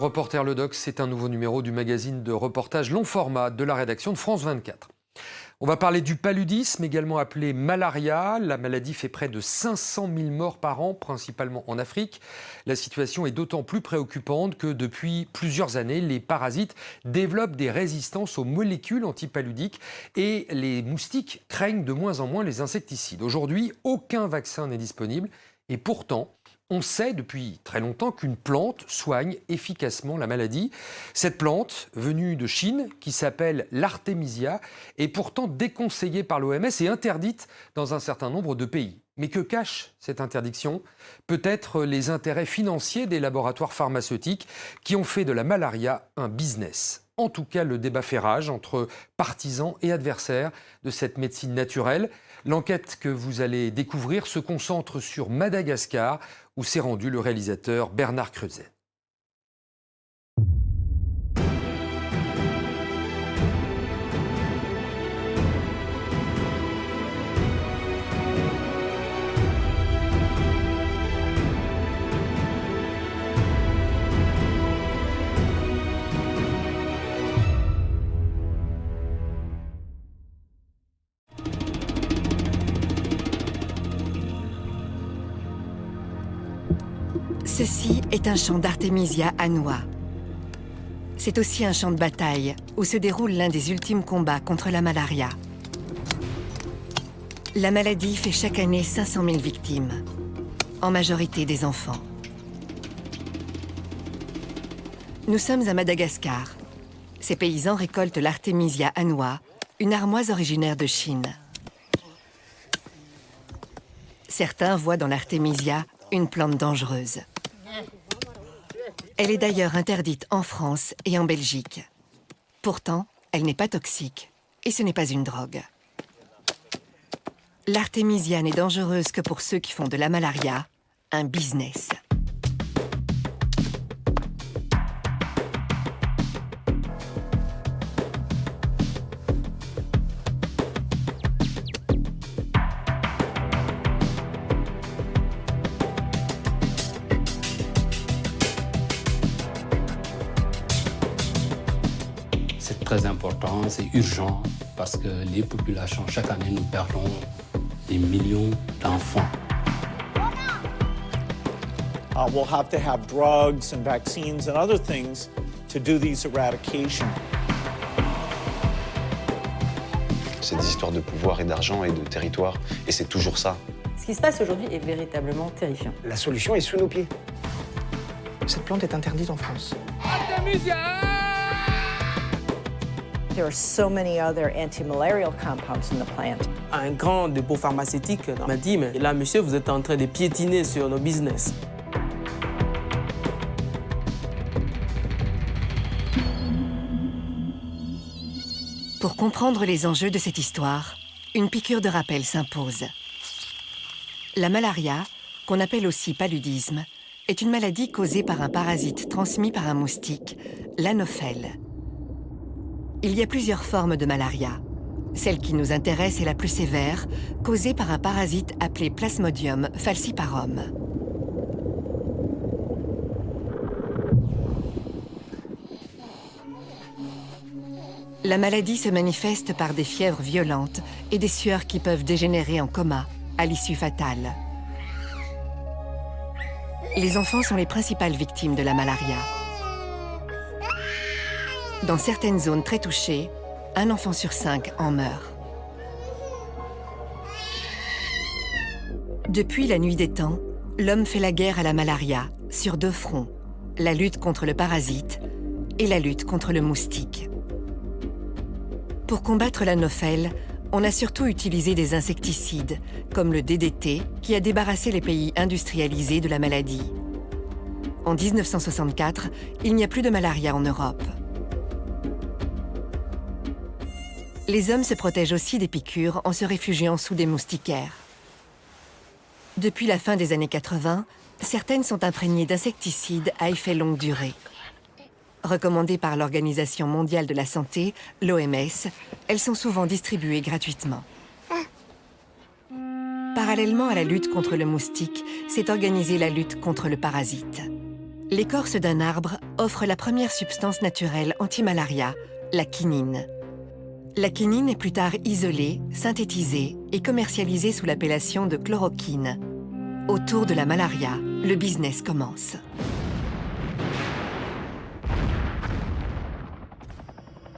Reporter Le Doc, c'est un nouveau numéro du magazine de reportage long format de la rédaction de France 24. On va parler du paludisme, également appelé malaria. La maladie fait près de 500 000 morts par an, principalement en Afrique. La situation est d'autant plus préoccupante que depuis plusieurs années, les parasites développent des résistances aux molécules antipaludiques et les moustiques craignent de moins en moins les insecticides. Aujourd'hui, aucun vaccin n'est disponible et pourtant, on sait depuis très longtemps qu'une plante soigne efficacement la maladie. Cette plante, venue de Chine, qui s'appelle l'artémisia, est pourtant déconseillée par l'OMS et interdite dans un certain nombre de pays. Mais que cache cette interdiction? Peut-être les intérêts financiers des laboratoires pharmaceutiques qui ont fait de la malaria un business. En tout cas, le débat fait rage entre partisans et adversaires de cette médecine naturelle. L'enquête que vous allez découvrir se concentre sur Madagascar, où s'est rendu le réalisateur Bernard Creuset. Ceci est un champ d'Artémisia annua. C'est aussi un champ de bataille où se déroule l'un des ultimes combats contre la malaria. La maladie fait chaque année 500 000 victimes, en majorité des enfants. Nous sommes à Madagascar. Ces paysans récoltent l'Artémisia annua, une armoise originaire de Chine. Certains voient dans l'Artémisia une plante dangereuse. Elle est d'ailleurs interdite en France et en Belgique. Pourtant, elle n'est pas toxique et ce n'est pas une drogue. L'artémisia n'est dangereuse que pour ceux qui font de la malaria un business. C'est très important, c'est urgent, parce que les populations, chaque année, nous perdons des millions d'enfants. We'll have to have drugs and vaccines and other things to do these eradication. C'est des histoires de pouvoir et d'argent et de territoire, et c'est toujours ça. Ce qui se passe aujourd'hui est véritablement terrifiant. La solution est sous nos pieds. Cette plante est interdite en France. There are so many other anti-malarial compounds in the plant. Un grand dépôt pharmaceutique m'a dit, mais là, monsieur, vous êtes en train de piétiner sur nos business. Pour comprendre les enjeux de cette histoire, une piqûre de rappel s'impose. La malaria, qu'on appelle aussi paludisme, est une maladie causée par un parasite transmis par un moustique, l'anophèle. Il y a plusieurs formes de malaria. Celle qui nous intéresse est la plus sévère, causée par un parasite appelé Plasmodium falciparum. La maladie se manifeste par des fièvres violentes et des sueurs qui peuvent dégénérer en coma, à l'issue fatale. Les enfants sont les principales victimes de la malaria. Dans certaines zones très touchées, un enfant sur 5 en meurt. Depuis la nuit des temps, l'homme fait la guerre à la malaria sur 2 fronts, la lutte contre le parasite et la lutte contre le moustique. Pour combattre l'anophèle, on a surtout utilisé des insecticides, comme le DDT, qui a débarrassé les pays industrialisés de la maladie. En 1964, il n'y a plus de malaria en Europe. Les hommes se protègent aussi des piqûres en se réfugiant sous des moustiquaires. Depuis la fin des années 80, certaines sont imprégnées d'insecticides à effet longue durée. Recommandées par l'Organisation mondiale de la santé, l'OMS, elles sont souvent distribuées gratuitement. Parallèlement à la lutte contre le moustique, s'est organisée la lutte contre le parasite. L'écorce d'un arbre offre la première substance naturelle anti-malaria, la quinine. La quinine est plus tard isolée, synthétisée et commercialisée sous l'appellation de chloroquine. Autour de la malaria, le business commence.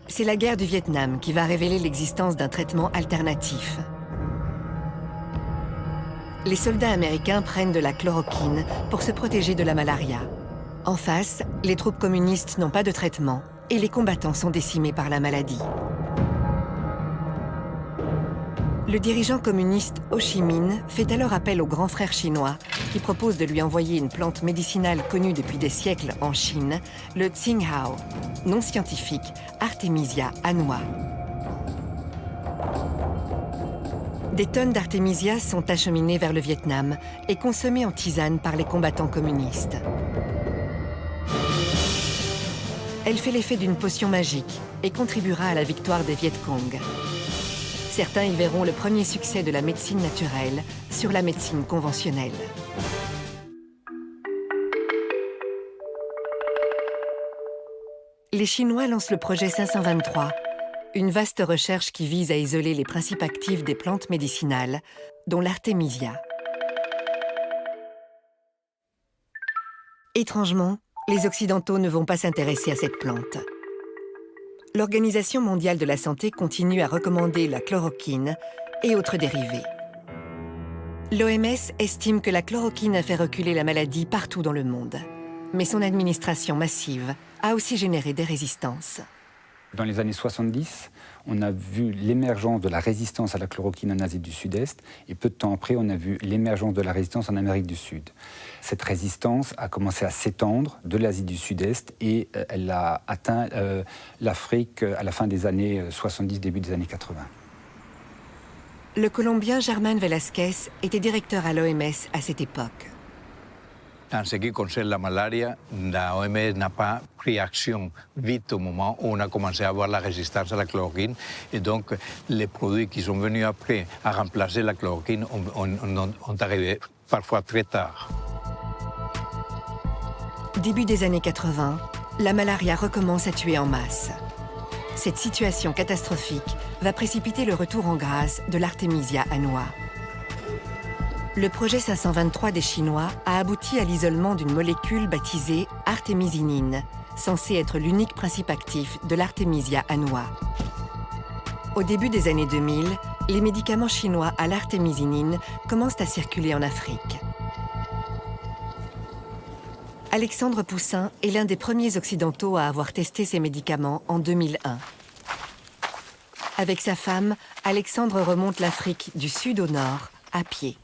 C'est la guerre du Vietnam qui va révéler l'existence d'un traitement alternatif. Les soldats américains prennent de la chloroquine pour se protéger de la malaria. En face, les troupes communistes n'ont pas de traitement et les combattants sont décimés par la maladie. Le dirigeant communiste Ho Chi Minh fait alors appel au grand frère chinois qui propose de lui envoyer une plante médicinale connue depuis des siècles en Chine, le Tsing-Hao, nom scientifique Artemisia annua. Des tonnes d'Artemisia sont acheminées vers le Vietnam et consommées en tisane par les combattants communistes. Elle fait l'effet d'une potion magique et contribuera à la victoire des Viet Cong. Certains y verront le premier succès de la médecine naturelle sur la médecine conventionnelle. Les Chinois lancent le projet 523, une vaste recherche qui vise à isoler les principes actifs des plantes médicinales, dont l'artémisia. Étrangement, les Occidentaux ne vont pas s'intéresser à cette plante. L'Organisation mondiale de la santé continue à recommander la chloroquine et autres dérivés. L'OMS estime que la chloroquine a fait reculer la maladie partout dans le monde. Mais son administration massive a aussi généré des résistances. Dans les années 70, on a vu l'émergence de la résistance à la chloroquine en Asie du Sud-Est et peu de temps après, on a vu l'émergence de la résistance en Amérique du Sud. Cette résistance a commencé à s'étendre de l'Asie du Sud-Est et elle a atteint l'Afrique à la fin des années 70, début des années 80. Le Colombien Germán Velázquez était directeur à l'OMS à cette époque. En ce qui concerne la malaria, la OMS n'a pas pris action vite au moment où on a commencé à avoir la résistance à la chloroquine. Et donc, les produits qui sont venus après à remplacer la chloroquine ont arrivé parfois très tard. Début des années 80, la malaria recommence à tuer en masse. Cette situation catastrophique va précipiter le retour en grâce de l'Artemisia annua. Le projet 523 des Chinois a abouti à l'isolement d'une molécule baptisée artémisinine, censée être l'unique principe actif de l'Artemisia annua. Au début des années 2000, les médicaments chinois à l'artémisinine commencent à circuler en Afrique. Alexandre Poussin est l'un des premiers occidentaux à avoir testé ces médicaments en 2001. Avec sa femme, Alexandre remonte l'Afrique du sud au nord, à pied.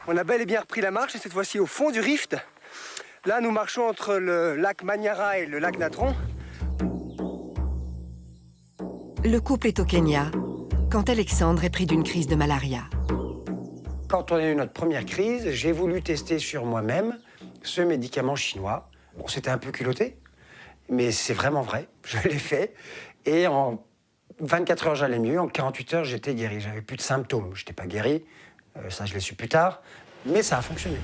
On a bel et bien repris la marche et cette fois-ci au fond du rift. Là, nous marchons entre le lac Manyara et le lac Natron. Le couple est au Kenya, quand Alexandre est pris d'une crise de malaria. Quand on a eu notre première crise, j'ai voulu tester sur moi-même ce médicament chinois. Bon, c'était un peu culotté, mais c'est vraiment vrai. Je l'ai fait et en 24 heures, j'allais mieux. En 48 heures, j'étais guéri. J'avais plus de symptômes. Je n'étais pas guéri. Ça, je l'ai su plus tard, mais ça a fonctionné.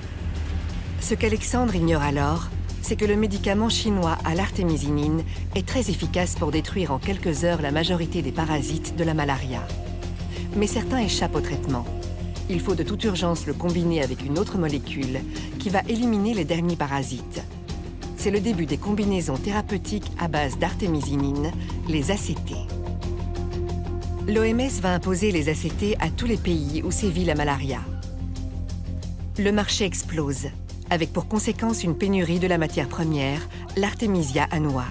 Ce qu'Alexandre ignore alors, c'est que le médicament chinois à l'artémisinine est très efficace pour détruire en quelques heures la majorité des parasites de la malaria. Mais certains échappent au traitement. Il faut de toute urgence le combiner avec une autre molécule qui va éliminer les derniers parasites. C'est le début des combinaisons thérapeutiques à base d'artémisinine, les ACT. L'OMS va imposer les ACT à tous les pays où sévit la malaria. Le marché explose, avec pour conséquence une pénurie de la matière première, l'Artemisia annua.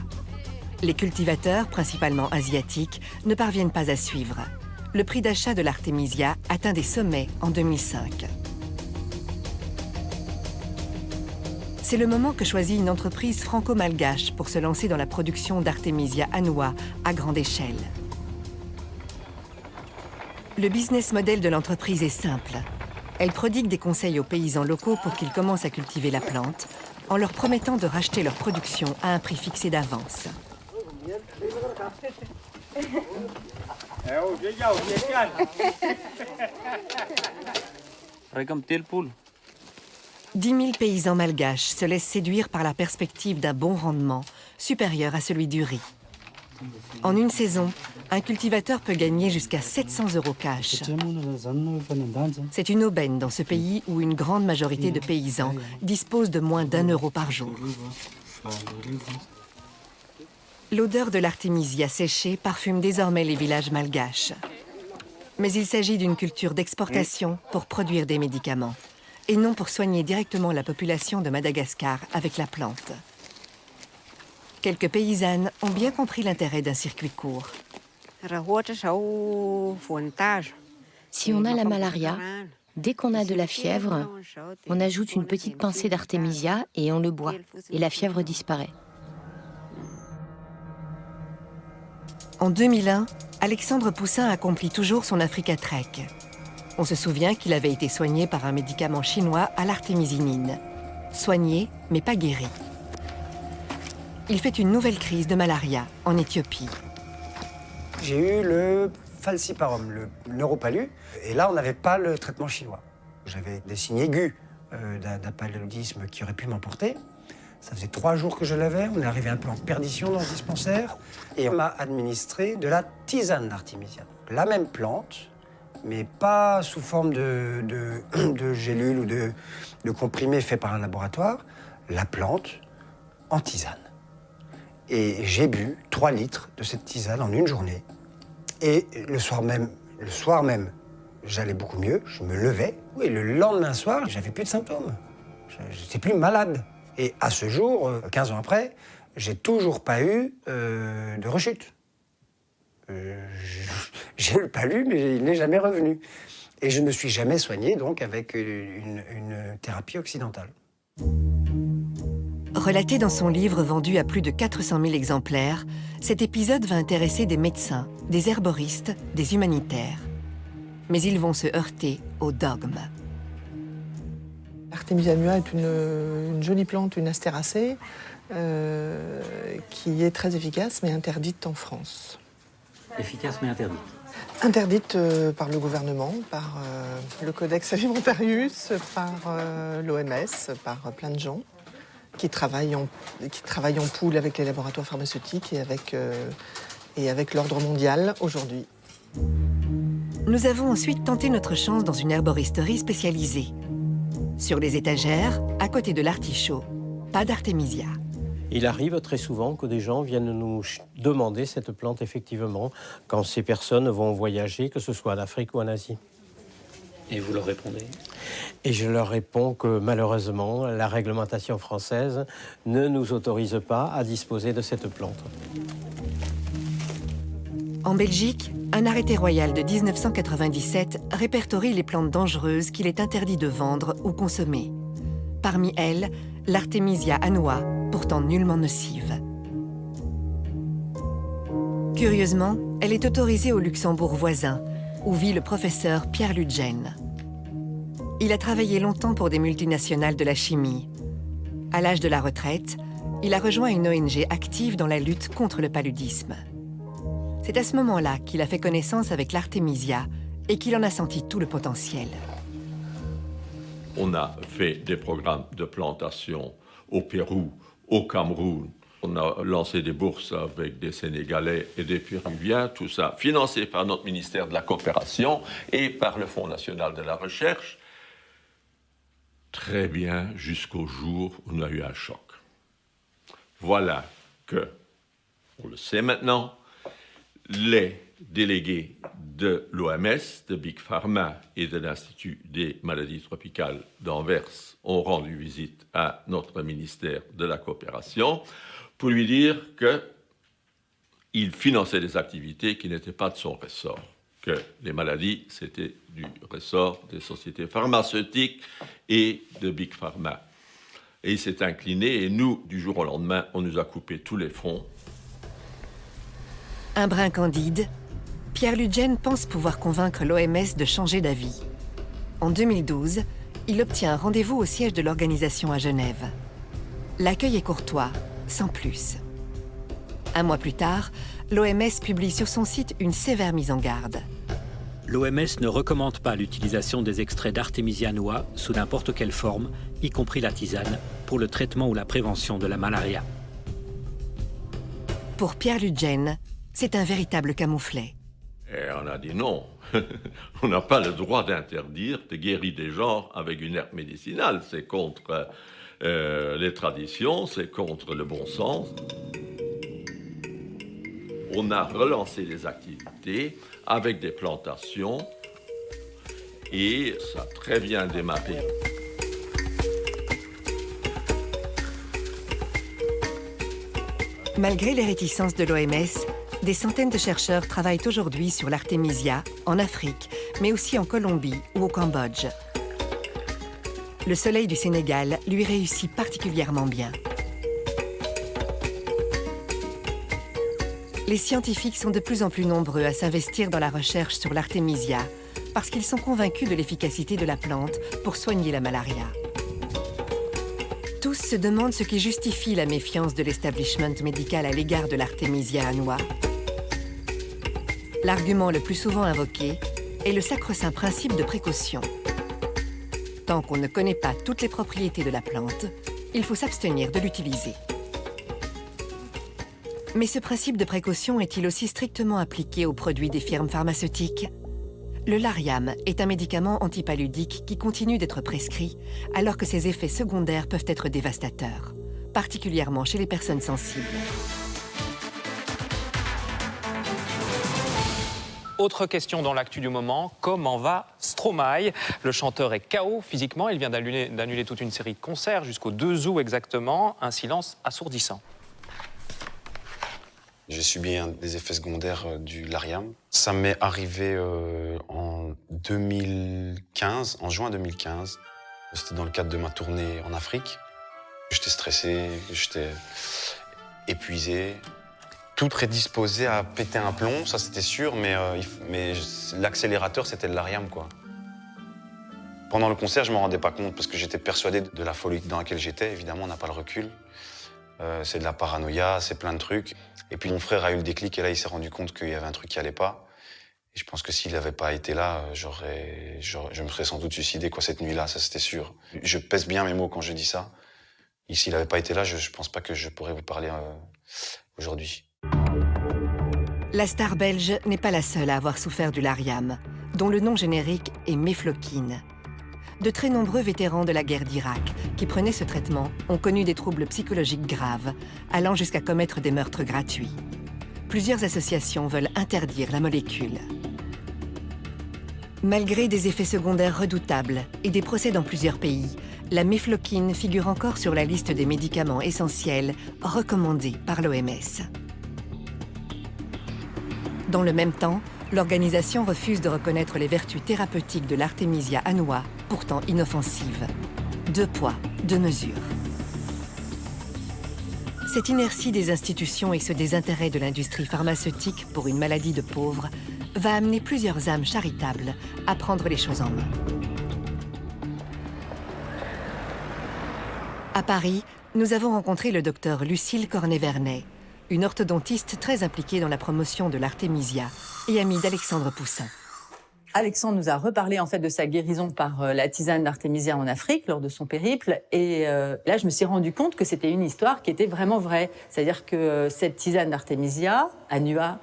Les cultivateurs, principalement asiatiques, ne parviennent pas à suivre. Le prix d'achat de l'Artemisia atteint des sommets en 2005. C'est le moment que choisit une entreprise franco-malgache pour se lancer dans la production d'Artemisia annua à grande échelle. Le business model de l'entreprise est simple. Elle prodigue des conseils aux paysans locaux pour qu'ils commencent à cultiver la plante, en leur promettant de racheter leur production à un prix fixé d'avance. 10 000 paysans malgaches se laissent séduire par la perspective d'un bon rendement, supérieur à celui du riz. En une saison, un cultivateur peut gagner jusqu'à 700 € cash. C'est une aubaine dans ce pays où une grande majorité de paysans disposent de moins d'1 € par jour. L'odeur de l'artémisia séchée parfume désormais les villages malgaches. Mais il s'agit d'une culture d'exportation pour produire des médicaments, et non pour soigner directement la population de Madagascar avec la plante. Quelques paysannes ont bien compris l'intérêt d'un circuit court. Si on a la malaria, dès qu'on a de la fièvre, on ajoute une petite pincée d'artémisia et on le boit, et la fièvre disparaît. En 2001, Alexandre Poussin accomplit toujours son Africa Trek. On se souvient qu'il avait été soigné par un médicament chinois à l'artémisinine. Soigné, mais pas guéri. Il fait une nouvelle crise de malaria en Éthiopie. J'ai eu le falciparum, le neuropalu, et là on n'avait pas le traitement chinois. J'avais des signes aigus d'un paludisme qui aurait pu m'emporter. Ça faisait 3 jours que je l'avais, on est arrivé un peu en perdition dans ce dispensaire, et on m'a administré de la tisane d'artémisia. La même plante, mais pas sous forme de gélules ou de comprimés faits par un laboratoire, la plante en tisane. Et j'ai bu 3 litres de cette tisane en une journée. Et le soir même, j'allais beaucoup mieux, je me levais. Et le lendemain soir, j'avais plus de symptômes. Je n'étais plus malade. Et à ce jour, 15 ans après, j'ai toujours pas eu de rechute. J'ai le palu, mais il n'est jamais revenu. Et je ne me suis jamais soigné donc avec une thérapie occidentale. Relaté dans son livre vendu à plus de 400 000 exemplaires, cet épisode va intéresser des médecins, des herboristes, des humanitaires. Mais ils vont se heurter au dogme. L'artémisia annua est une jolie plante, une astéracée, qui est très efficace mais interdite en France. Efficace mais interdite. Interdite par le gouvernement, par le Codex Alimentarius, par l'OMS, par plein de gens qui travaillent en poule avec les laboratoires pharmaceutiques et avec l'ordre mondial aujourd'hui. Nous avons ensuite tenté notre chance dans une herboristerie spécialisée. Sur les étagères, à côté de l'artichaut, pas d'artémisia. Il arrive très souvent que des gens viennent nous demander cette plante, effectivement, quand ces personnes vont voyager, que ce soit en Afrique ou en Asie. Et vous leur répondez? Et je leur réponds que malheureusement, la réglementation française ne nous autorise pas à disposer de cette plante. En Belgique, un arrêté royal de 1997 répertorie les plantes dangereuses qu'il est interdit de vendre ou consommer. Parmi elles, l'artémisia annua, pourtant nullement nocive. Curieusement, elle est autorisée au Luxembourg voisin, où vit le professeur Pierre Ludgen. Il a travaillé longtemps pour des multinationales de la chimie. À l'âge de la retraite, il a rejoint une ONG active dans la lutte contre le paludisme. C'est à ce moment-là qu'il a fait connaissance avec l'artémisia et qu'il en a senti tout le potentiel. On a fait des programmes de plantation au Pérou, au Cameroun. On a lancé des bourses avec des Sénégalais et des Péruviens, tout ça financé par notre ministère de la Coopération et par le Fonds national de la Recherche. Très bien, jusqu'au jour où on a eu un choc. Voilà que, on le sait maintenant, les délégués de l'OMS, de Big Pharma et de l'Institut des maladies tropicales d'Anvers ont rendu visite à notre ministère de la Coopération pour lui dire qu'il finançait des activités qui n'étaient pas de son ressort, que les maladies, c'était du ressort des sociétés pharmaceutiques et de Big Pharma. Et il s'est incliné et nous, du jour au lendemain, on nous a coupé tous les fonds. Un brin candide, Pierre Ludgen pense pouvoir convaincre l'OMS de changer d'avis. En 2012, il obtient un rendez-vous au siège de l'organisation à Genève. L'accueil est courtois, sans plus. Un mois plus tard, l'OMS publie sur son site une sévère mise en garde. l'OMS ne recommande pas l'utilisation des extraits d'Artemisia annua sous n'importe quelle forme, y compris la tisane, pour le traitement ou la prévention de la malaria. Pour Pierre Ludgen, c'est un véritable camouflet. Et on a dit non. On n'a pas le droit d'interdire de guérir des gens avec une herbe médicinale. C'est contre les traditions, c'est contre le bon sens. On a relancé les activités avec des plantations et ça a très bien démarré. Malgré les réticences de l'OMS, des centaines de chercheurs travaillent aujourd'hui sur l'artémisia en Afrique, mais aussi en Colombie ou au Cambodge. Le soleil du Sénégal lui réussit particulièrement bien. Les scientifiques sont de plus en plus nombreux à s'investir dans la recherche sur l'artémisia parce qu'ils sont convaincus de l'efficacité de la plante pour soigner la malaria. Tous se demandent ce qui justifie la méfiance de l'establishment médical à l'égard de l'artémisia annua. L'argument le plus souvent invoqué est le sacro-saint principe de précaution. Tant qu'on ne connaît pas toutes les propriétés de la plante, il faut s'abstenir de l'utiliser. Mais ce principe de précaution est-il aussi strictement appliqué aux produits des firmes pharmaceutiques? Le Lariam est un médicament antipaludique qui continue d'être prescrit, alors que ses effets secondaires peuvent être dévastateurs, particulièrement chez les personnes sensibles. Autre question dans l'actu du moment, comment va Stromae? Le chanteur est KO physiquement, il vient d'annuler toute une série de concerts jusqu'au 2 août exactement, un silence assourdissant. J'ai subi des effets secondaires du Lariam. Ça m'est arrivé en 2015, en juin 2015. C'était dans le cadre de ma tournée en Afrique. J'étais stressé, j'étais épuisé. Tout prédisposé à péter un plomb, ça c'était sûr, mais l'accélérateur c'était le Lariam, quoi. Pendant le concert, je ne m'en rendais pas compte parce que j'étais persuadé de la folie dans laquelle j'étais. Évidemment, on n'a pas le recul. C'est de la paranoïa, c'est plein de trucs. Et puis mon frère a eu le déclic et là, il s'est rendu compte qu'il y avait un truc qui allait pas. Et je pense que s'il n'avait pas été là, je me serais sans doute suicidé cette nuit-là, ça c'était sûr. Je pèse bien mes mots quand je dis ça. Et s'il n'avait pas été là, je ne pense pas que je pourrais vous parler aujourd'hui. La star belge n'est pas la seule à avoir souffert du Lariam, dont le nom générique est mefloquine. De très nombreux vétérans de la guerre d'Irak qui prenaient ce traitement ont connu des troubles psychologiques graves, allant jusqu'à commettre des meurtres gratuits. Plusieurs associations veulent interdire la molécule. Malgré des effets secondaires redoutables et des procès dans plusieurs pays, la mefloquine figure encore sur la liste des médicaments essentiels recommandés par l'OMS. Dans le même temps, l'organisation refuse de reconnaître les vertus thérapeutiques de l'artémisia annua, pourtant inoffensive. 2 poids, 2 mesures. Cette inertie des institutions et ce désintérêt de l'industrie pharmaceutique pour une maladie de pauvres va amener plusieurs âmes charitables à prendre les choses en main. À Paris, nous avons rencontré le docteur Lucille Cornet-Vernet, une orthodontiste très impliquée dans la promotion de l'artémisia et amie d'Alexandre Poussin. Alexandre nous a reparlé en fait de sa guérison par la tisane d'artémisia en Afrique lors de son périple. Et là, je me suis rendu compte que c'était une histoire qui était vraiment vraie. C'est-à-dire que cette tisane d'artémisia annua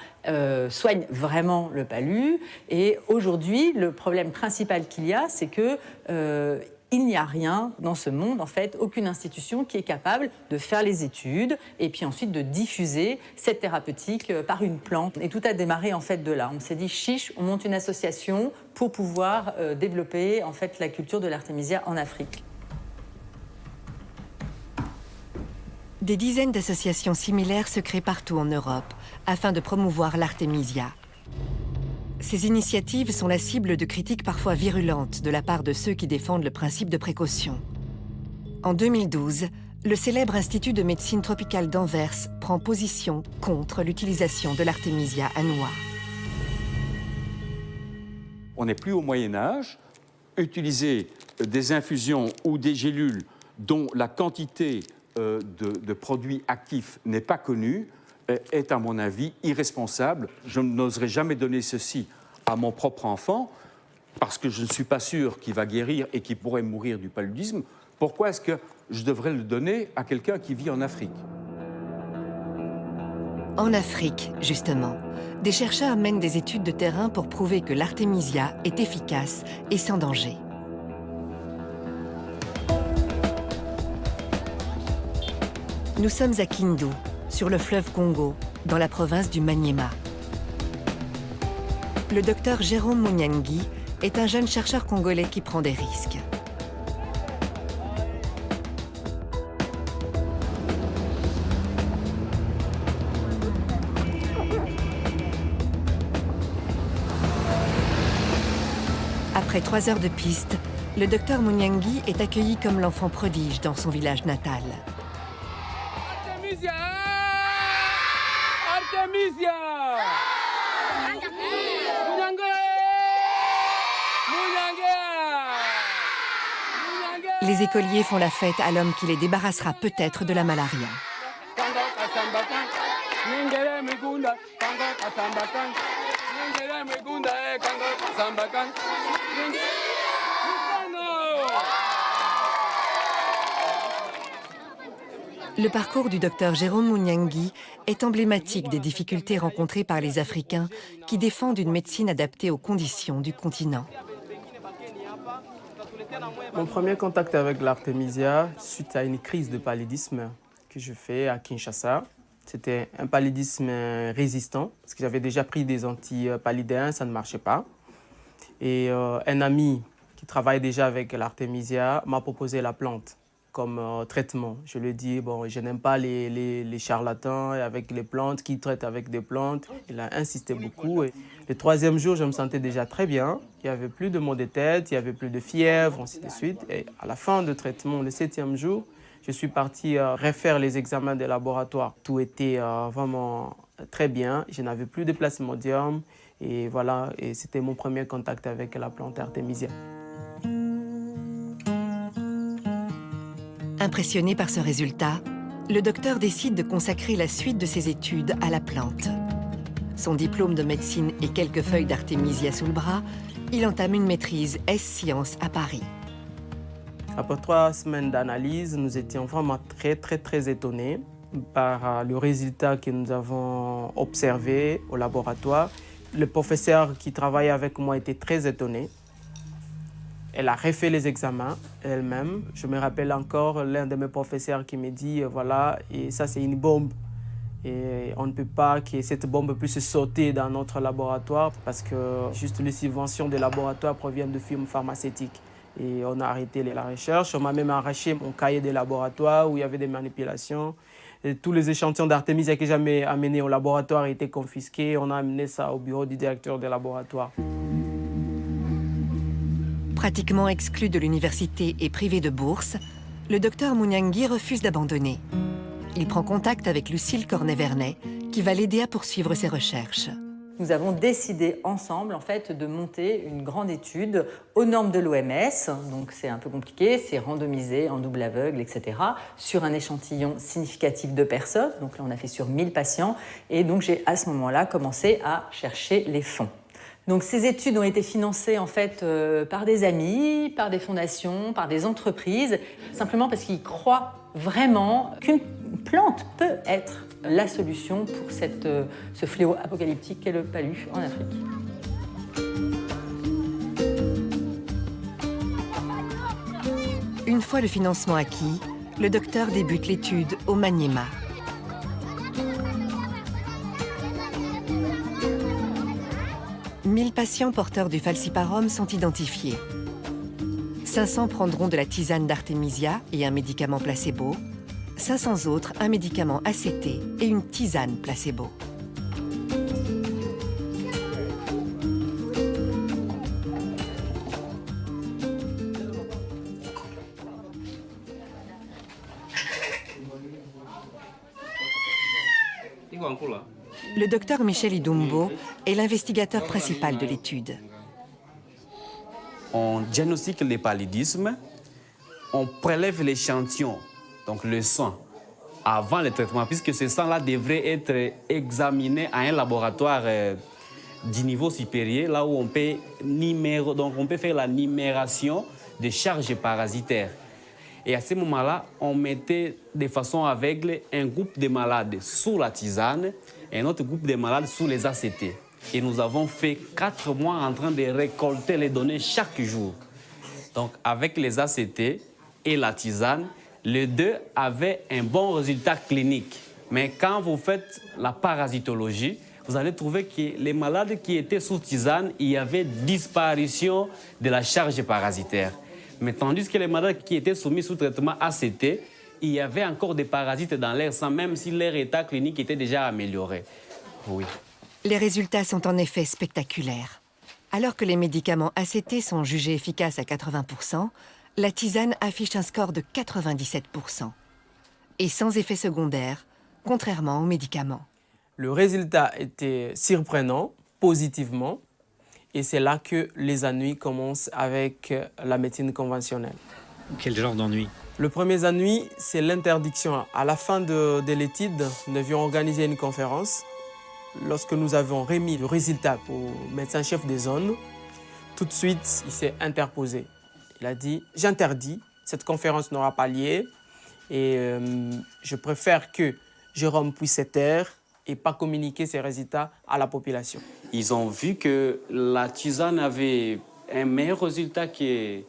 soigne vraiment le palu. Et aujourd'hui, le problème principal qu'il y a, c'est que il n'y a rien dans ce monde, en fait, aucune institution qui est capable de faire les études et puis ensuite de diffuser cette thérapeutique par une plante. Et tout a démarré en fait de là. On s'est dit, chiche, on monte une association pour pouvoir développer en fait la culture de l'artémisia en Afrique. Des dizaines d'associations similaires se créent partout en Europe afin de promouvoir l'artémisia. Ces initiatives sont la cible de critiques parfois virulentes de la part de ceux qui défendent le principe de précaution. En 2012, le célèbre Institut de médecine tropicale d'Anvers prend position contre l'utilisation de l'artémisia annua. On n'est plus au Moyen-Âge. Utiliser des infusions ou des gélules dont la quantité de produits actifs n'est pas connue est, à mon avis, irresponsable. Je n'oserais jamais donner ceci à mon propre enfant, parce que je ne suis pas sûr qu'il va guérir et qu'il pourrait mourir du paludisme, pourquoi est-ce que je devrais le donner à quelqu'un qui vit en Afrique? En Afrique, justement, des chercheurs mènent des études de terrain pour prouver que l'artémisia est efficace et sans danger. Nous sommes à Kindu, sur le fleuve Congo, dans la province du Maniema. Le docteur Jérôme Munyangi est un jeune chercheur congolais qui prend des risques. Après 3 heures de piste, le docteur Munyangi est accueilli comme l'enfant prodige dans son village natal. Artemisia! Artemisia! Les écoliers font la fête à l'homme qui les débarrassera peut-être de la malaria. Le parcours du docteur Jérôme Munyangi est emblématique des difficultés rencontrées par les Africains qui défendent une médecine adaptée aux conditions du continent. Mon premier contact avec l'artémisia, suite à une crise de paludisme que je fais à Kinshasa, c'était un paludisme résistant, parce que j'avais déjà pris des antipaludéens, ça ne marchait pas. Et un ami qui travaille déjà avec l'artémisia m'a proposé la plante comme traitement. Je lui ai dit, bon, je n'aime pas les charlatans avec les plantes, qui traitent avec des plantes. Il a insisté beaucoup. Et le 3e jour, je me sentais déjà très bien. Il n'y avait plus de maux de tête, il n'y avait plus de fièvre, ainsi de suite. Et à la fin du traitement, le 7e jour, je suis parti refaire les examens des laboratoires. Tout était vraiment très bien. Je n'avais plus de plasmodium. Et voilà, et c'était mon premier contact avec la plante artémisia. Impressionné par ce résultat, le docteur décide de consacrer la suite de ses études à la plante. Son diplôme de médecine et quelques feuilles d'artémisia sous le bras, il entame une maîtrise S-Sciences à Paris. Après 3 semaines d'analyse, nous étions vraiment très étonnés par le résultat que nous avons observé au laboratoire. Le professeur qui travaillait avec moi était très étonné. Elle a refait les examens elle-même. Je me rappelle encore l'un de mes professeurs qui me dit, voilà, et ça c'est une bombe. Et on ne peut pas que cette bombe puisse sauter dans notre laboratoire parce que juste les subventions des laboratoires proviennent de firmes pharmaceutiques. Et on a arrêté la recherche. On m'a même arraché mon cahier de laboratoire où il y avait des manipulations. Et tous les échantillons d'artémisia que j'avais amenés au laboratoire étaient confisqués. On a amené ça au bureau du directeur des laboratoires. Pratiquement exclu de l'université et privé de bourse, le docteur Munyangi refuse d'abandonner. Il prend contact avec Lucille Cornet-Vernet, qui va l'aider à poursuivre ses recherches. Nous avons décidé ensemble en fait, de monter une grande étude aux normes de l'OMS. Donc c'est un peu compliqué, c'est randomisé en double aveugle, etc. sur un échantillon significatif de personnes. Donc là, on a fait sur 1000 patients. Et donc j'ai à ce moment-là commencé à chercher les fonds. Donc ces études ont été financées en fait par des amis, par des fondations, par des entreprises, simplement parce qu'ils croient vraiment qu'une plante peut être la solution pour ce fléau apocalyptique qu'est le palu en Afrique. Une fois le financement acquis, le docteur débute l'étude au Maniema. « 1000 patients porteurs du falciparum sont identifiés. 500 prendront de la tisane d'artémisia et un médicament placebo. 500 autres, un médicament ACT et une tisane placebo. Le docteur Michel Idumbo est l'investigateur principal de l'étude. On diagnostique le paludisme, on prélève l'échantillon, donc le sang, avant le traitement, puisque ce sang-là devrait être examiné à un laboratoire du niveau supérieur, là où on peut, donc on peut faire la numération des charges parasitaires. Et à ce moment-là, on mettait de façon aveugle un groupe de malades sous la tisane et un autre groupe de malades sous les ACT. Et nous avons fait 4 mois en train de récolter les données chaque jour. Donc avec les ACT et la tisane, les deux avaient un bon résultat clinique. Mais quand vous faites la parasitologie, vous allez trouver que les malades qui étaient sous tisane, il y avait disparition de la charge parasitaire. Mais tandis que les malades qui étaient soumis sous traitement ACT, il y avait encore des parasites dans l'air sang, même si leur état clinique était déjà amélioré. Oui. Les résultats sont en effet spectaculaires. Alors que les médicaments ACT sont jugés efficaces à 80%, la tisane affiche un score de 97%. Et sans effet secondaire, contrairement aux médicaments. Le résultat était surprenant, positivement, et c'est là que les ennuis commencent avec la médecine conventionnelle. Quel genre d'ennui? Le premier ennui, c'est l'interdiction. À la fin de l'étude, nous devions organiser une conférence. Lorsque nous avons remis le résultat au médecin-chef des zones, tout de suite, il s'est interposé. Il a dit « J'interdis, cette conférence n'aura pas lieu et je préfère que Jérôme puisse se taire et pas communiquer ses résultats à la population. » Ils ont vu que la tisane avait un meilleur résultat que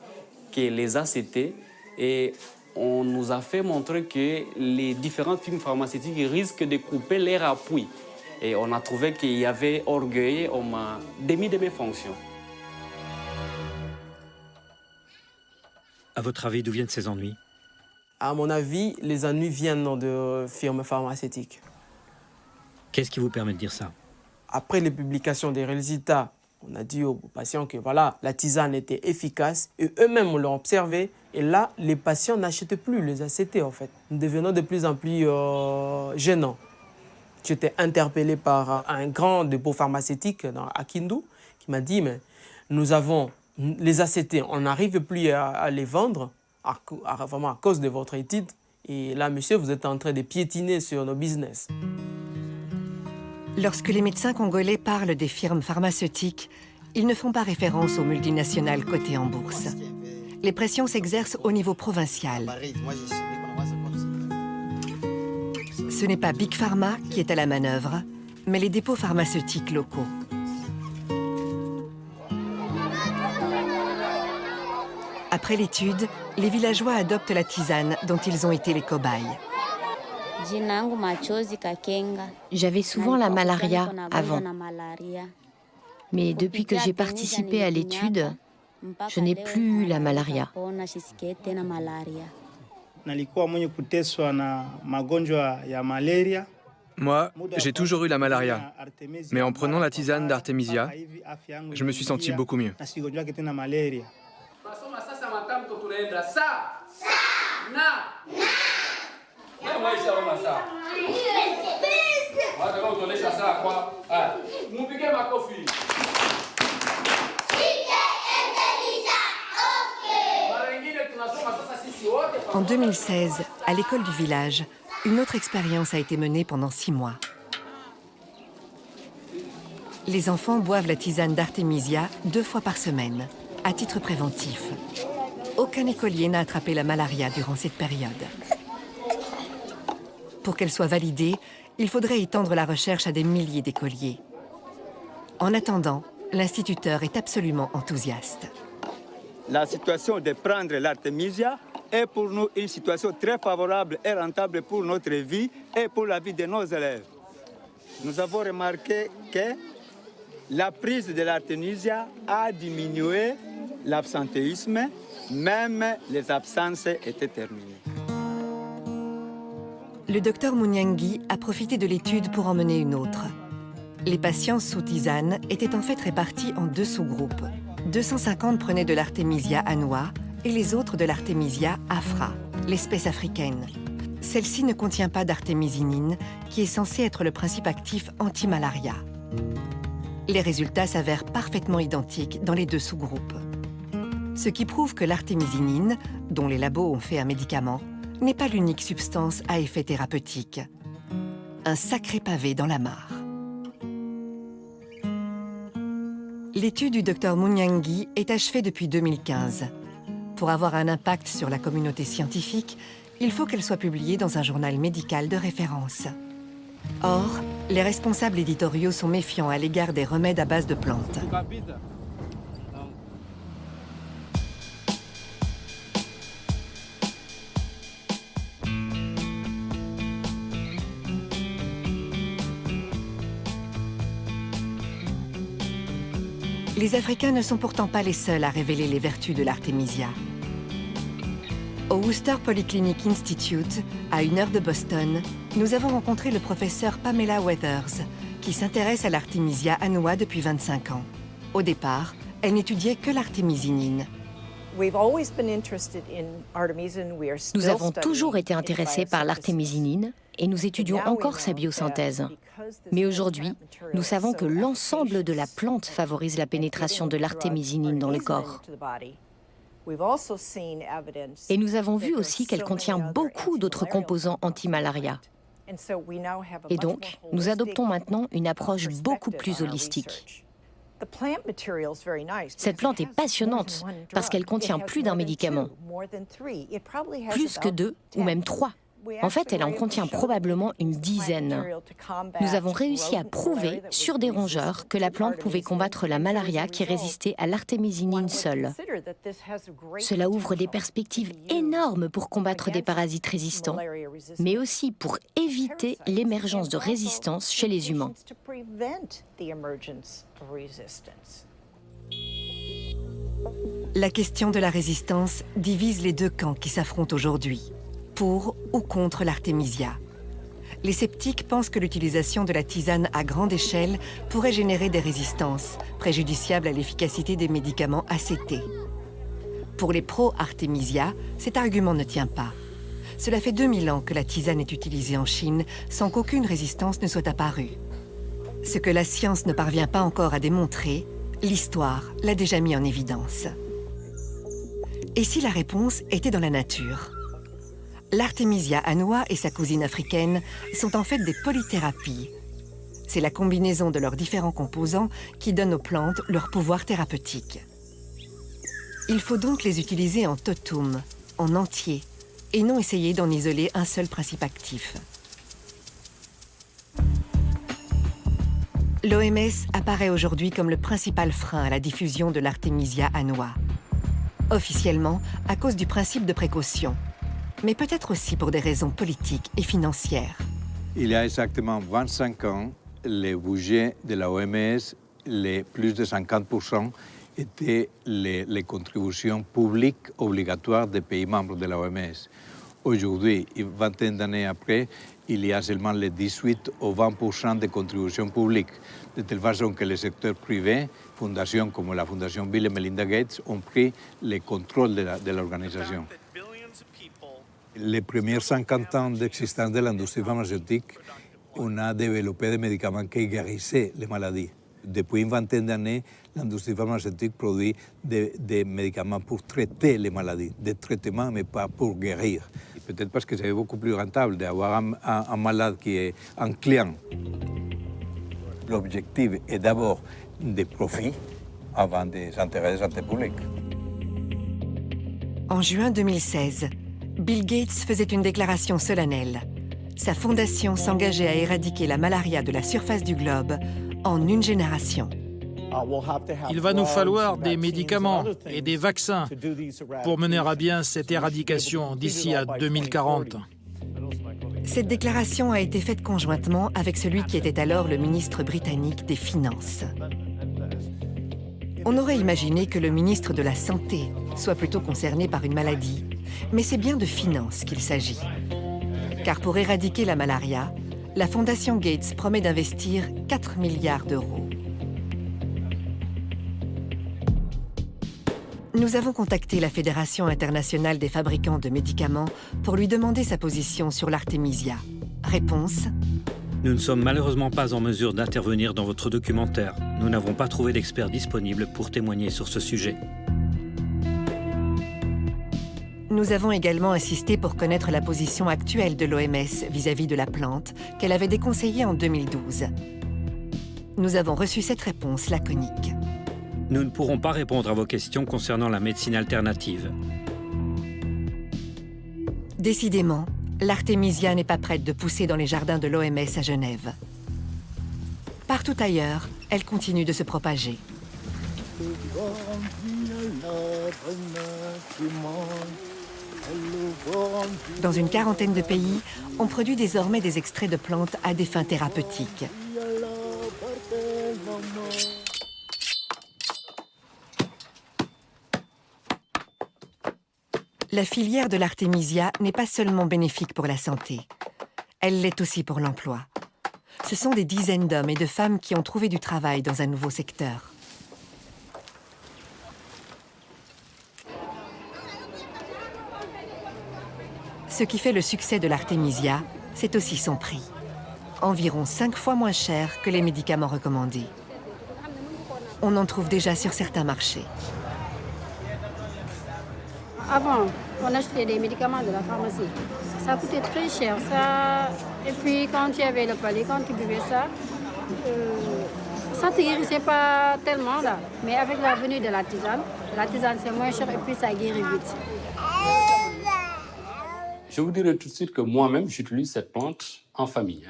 les ACT et on nous a fait montrer que les différentes firmes pharmaceutiques risquent de couper leur appui. Et on a trouvé qu'il y avait orgueil, on m'a démis de mes fonctions. À votre avis, d'où viennent ces ennuis? À mon avis, les ennuis viennent de firmes pharmaceutiques. Qu'est-ce qui vous permet de dire ça? Après les publications des résultats, on a dit aux patients que voilà, la tisane était efficace et eux-mêmes l'ont observé. Et là, les patients n'achètent plus les ACT en fait. Nous devenons de plus en plus gênants. J'étais interpellé par un grand dépôt pharmaceutique à Kindu qui m'a dit mais nous avons les ACT, on n'arrive plus à les vendre vraiment à cause de votre étude. Et là, monsieur, vous êtes en train de piétiner sur nos business. Lorsque les médecins congolais parlent des firmes pharmaceutiques, ils ne font pas référence aux multinationales cotées en bourse. Les pressions s'exercent au niveau provincial. Ce n'est pas Big Pharma qui est à la manœuvre, mais les dépôts pharmaceutiques locaux. Après l'étude, les villageois adoptent la tisane dont ils ont été les cobayes. J'avais souvent la malaria avant. Mais depuis que j'ai participé à l'étude, je n'ai plus la malaria. Moi, j'ai toujours eu la malaria. Mais en prenant la tisane d'Artemisia, je me suis senti beaucoup mieux. En 2016, à l'école du village, une autre expérience a été menée pendant 6 mois. Les enfants boivent la tisane d'Artemisia 2 fois par semaine, à titre préventif. Aucun écolier n'a attrapé la malaria durant cette période. Pour qu'elle soit validée, il faudrait étendre la recherche à des milliers d'écoliers. En attendant, l'instituteur est absolument enthousiaste. La situation de prendre l'Artemisia est pour nous une situation très favorable et rentable pour notre vie et pour la vie de nos élèves. Nous avons remarqué que la prise de l'Artemisia a diminué l'absentéisme, même les absences étaient terminées. Le docteur Munyangi a profité de l'étude pour en mener une autre. Les patients sous tisane étaient en fait répartis en 2 sous-groupes. 250 prenaient de l'Artemisia annua et les autres de l'Artemisia afra, l'espèce africaine. Celle-ci ne contient pas d'artémisinine, qui est censée être le principe actif anti-malaria. Les résultats s'avèrent parfaitement identiques dans les 2 sous-groupes. Ce qui prouve que l'artémisinine, dont les labos ont fait un médicament, n'est pas l'unique substance à effet thérapeutique. Un sacré pavé dans la mare. L'étude du Dr Munyangi est achevée depuis 2015. Pour avoir un impact sur la communauté scientifique, il faut qu'elle soit publiée dans un journal médical de référence. Or, les responsables éditoriaux sont méfiants à l'égard des remèdes à base de plantes. Les Africains ne sont pourtant pas les seuls à révéler les vertus de l'artémisia. Au Worcester Polyclinic Institute, à 1 heure de Boston, nous avons rencontré le professeur Pamela Weathers, qui s'intéresse à l'artémisia annua depuis 25 ans. Au départ, elle n'étudiait que l'artémisinine. Nous avons toujours été intéressés par l'artémisinine et nous étudions encore sa biosynthèse. Mais aujourd'hui, nous savons que l'ensemble de la plante favorise la pénétration de l'artémisinine dans le corps. Et nous avons vu aussi qu'elle contient beaucoup d'autres composants anti-malaria. Et donc, nous adoptons maintenant une approche beaucoup plus holistique. Cette plante est passionnante parce qu'elle contient plus d'un médicament, plus que 2 ou même 3. En fait, elle en contient probablement une dizaine. Nous avons réussi à prouver sur des rongeurs que la plante pouvait combattre la malaria qui résistait à l'artémisinine seule. Cela ouvre des perspectives énormes pour combattre des parasites résistants, mais aussi pour éviter l'émergence de résistance chez les humains. La question de la résistance divise les deux camps qui s'affrontent aujourd'hui. Pour ou contre l'artémisia. Les sceptiques pensent que l'utilisation de la tisane à grande échelle pourrait générer des résistances, préjudiciables à l'efficacité des médicaments ACT. Pour les pro-artémisia, cet argument ne tient pas. Cela fait 2000 ans que la tisane est utilisée en Chine sans qu'aucune résistance ne soit apparue. Ce que la science ne parvient pas encore à démontrer, l'histoire l'a déjà mis en évidence. Et si la réponse était dans la nature ? L'artémisia annua et sa cousine africaine sont en fait des polythérapies. C'est la combinaison de leurs différents composants qui donne aux plantes leur pouvoir thérapeutique. Il faut donc les utiliser en totum, en entier, et non essayer d'en isoler un seul principe actif. L'OMS apparaît aujourd'hui comme le principal frein à la diffusion de l'artémisia annua. Officiellement, à cause du principe de précaution, mais peut-être aussi pour des raisons politiques et financières. Il y a exactement 25 ans, le budget de la OMS, les plus de 50% étaient les contributions publiques obligatoires des pays membres de la OMS. Aujourd'hui, une vingtaine d'années après, il y a seulement les 18 ou 20% de contributions publiques, de telle façon que le secteur privé, fondations comme la Fondation Bill et Melinda Gates, ont pris le contrôle de l'organisation. Les premiers 50 ans d'existence de l'industrie pharmaceutique, on a développé des médicaments qui guérissaient les maladies. Depuis une vingtaine d'années, l'industrie pharmaceutique produit des médicaments pour traiter les maladies, des traitements, mais pas pour guérir. Peut-être parce que c'est beaucoup plus rentable d'avoir un malade qui est un client. L'objectif est d'abord des profits avant des intérêts de santé publique. En juin 2016, Bill Gates faisait une déclaration solennelle. Sa fondation s'engageait à éradiquer la malaria de la surface du globe en une génération. Il va nous falloir des médicaments et des vaccins pour mener à bien cette éradication d'ici à 2040. Cette déclaration a été faite conjointement avec celui qui était alors le ministre britannique des Finances. On aurait imaginé que le ministre de la Santé soit plutôt concerné par une maladie, mais c'est bien de finances qu'il s'agit. Car pour éradiquer la malaria, la Fondation Gates promet d'investir 4 milliards d'euros. Nous avons contacté la Fédération internationale des fabricants de médicaments pour lui demander sa position sur l'artémisia. Réponse : Nous ne sommes malheureusement pas en mesure d'intervenir dans votre documentaire. Nous n'avons pas trouvé d'experts disponibles pour témoigner sur ce sujet. Nous avons également insisté pour connaître la position actuelle de l'OMS vis-à-vis de la plante qu'elle avait déconseillée en 2012. Nous avons reçu cette réponse laconique. nous ne pourrons pas répondre à vos questions concernant la médecine alternative. Décidément, l'artémisia n'est pas prête de pousser dans les jardins de l'OMS à Genève. Partout ailleurs, elle continue de se propager. Dans une quarantaine de pays, on produit désormais des extraits de plantes à des fins thérapeutiques. La filière de l'artémisia n'est pas seulement bénéfique pour la santé, elle l'est aussi pour l'emploi. Ce sont des dizaines d'hommes et de femmes qui ont trouvé du travail dans un nouveau secteur. Ce qui fait le succès de l'artémisia, c'est aussi son prix. Environ 5 fois moins cher que les médicaments recommandés. On en trouve déjà sur certains marchés. Avant, on achetait des médicaments de la pharmacie. Ça coûtait très cher. Ça... Et puis quand tu avais le palais, quand tu buvais ça, ça ne te guérissait pas tellement là. Mais avec la venue de la tisane c'est moins cher et puis ça guérit vite. Je vous dirai tout de suite que moi-même, j'utilise cette plante en famille,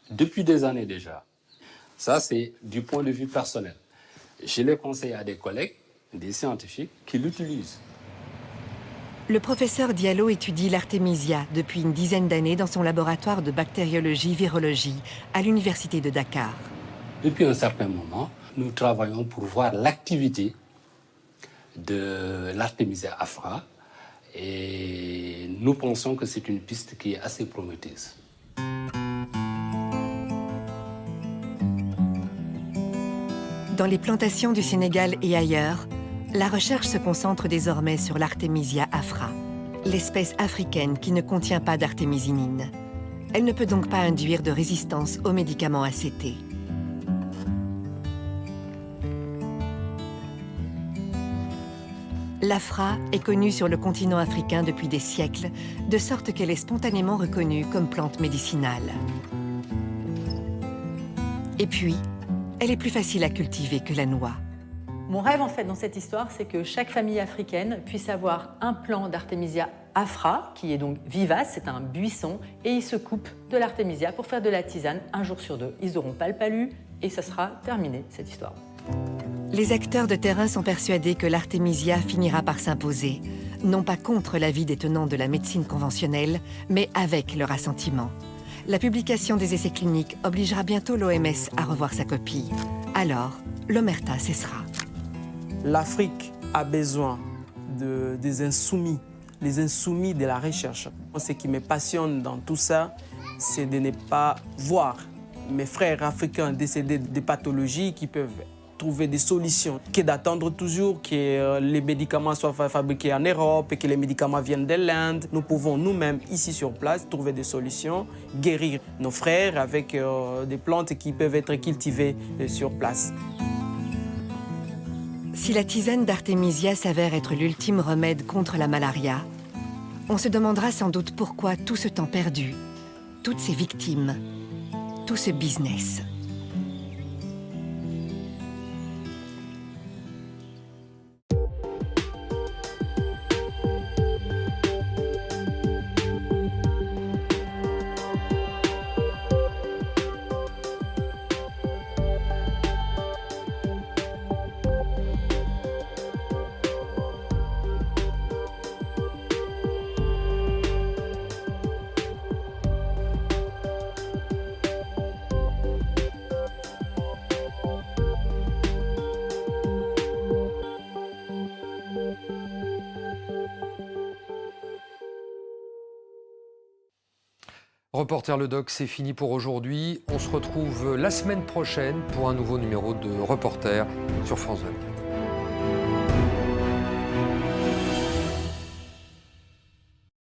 depuis des années déjà. Ça, c'est du point de vue personnel. Je l'ai conseillé à des collègues, des scientifiques, qui l'utilisent. Le professeur Diallo étudie l'artémisia depuis une dizaine d'années dans son laboratoire de bactériologie-virologie à l'université de Dakar. Depuis un certain moment, nous travaillons pour voir l'activité de l'artémisia afra et nous pensons que c'est une piste qui est assez prometteuse. Dans les plantations du Sénégal et ailleurs, la recherche se concentre désormais sur l'artémisia afra, l'espèce africaine qui ne contient pas d'artémisinine. Elle ne peut donc pas induire de résistance aux médicaments ACT. L'afra est connue sur le continent africain depuis des siècles, de sorte qu'elle est spontanément reconnue comme plante médicinale. Et puis, elle est plus facile à cultiver que la noix. Mon rêve, en fait, dans cette histoire, c'est que chaque famille africaine puisse avoir un plant d'artémisia afra, qui est donc vivace, c'est un buisson, et ils se coupent de l'artémisia pour faire de la tisane un jour sur deux. Ils n'auront pas le palu, et ça sera terminé, cette histoire. Les acteurs de terrain sont persuadés que l'artémisia finira par s'imposer, non pas contre l'avis des tenants de la médecine conventionnelle, mais avec leur assentiment. La publication des essais cliniques obligera bientôt l'OMS à revoir sa copie. Alors, l'omerta cessera. L'Afrique a besoin des insoumis, les insoumis de la recherche. Ce qui me passionne dans tout ça, c'est de ne pas voir mes frères africains décédés de pathologies qui peuvent trouver des solutions, que d'attendre toujours que les médicaments soient fabriqués en Europe et que les médicaments viennent de l'Inde. Nous pouvons nous-mêmes, ici sur place, trouver des solutions, guérir nos frères avec des plantes qui peuvent être cultivées sur place. Si la tisane d'artémisia s'avère être l'ultime remède contre la malaria, on se demandera sans doute pourquoi tout ce temps perdu, toutes ces victimes, tout ce business. Reporter Le Doc, c'est fini pour aujourd'hui. On se retrouve la semaine prochaine pour un nouveau numéro de Reporter sur France 24.